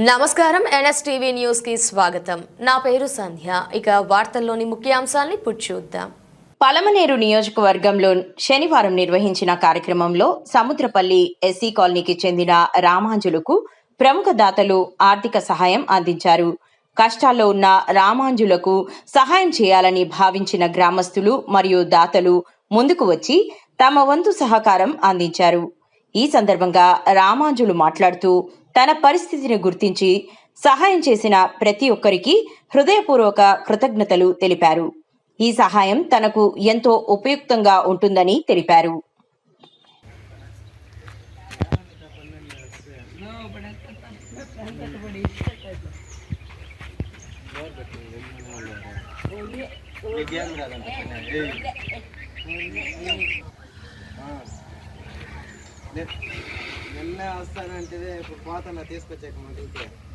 నమస్కారం NSTV news కి స్వాగతం. నా పేరు సంధ్య. ఇక వార్తల్లోని ముఖ్యాంశాలను ఇప్పుడు చూద్దాం. పలమనేరు నియోజకవర్గంలో శనివారం నిర్వహించిన కార్యక్రమంలో సముద్రపల్లి ఎస్సీ కాలనీకి చెందిన రామాంజులకు ప్రముఖ దాతలు ఆర్థిక సహాయం అందించారు. కష్టాల్లో ఉన్న రామాంజులకు సహాయం చేయాలని భావించిన గ్రామస్తులు మరియు దాతలు ముందుకు వచ్చి తమ వంతు సహకారం అందించారు. ఈ సందర్భంగా రామాంజులు మాట్లాడుతూ తన పరిస్థితిని గుర్తించి సహాయం చేసిన ప్రతి ఒక్కరికి హృదయపూర్వక కృతజ్ఞతలు తెలిపారు. ఈ సహాయం తనకు ఎంతో ఉపయుక్తంగా ఉంటుందని తెలిపారు. నిన్న వస్తానంటే ఇప్పుడు పోతున్నా తీసుకొచ్చాక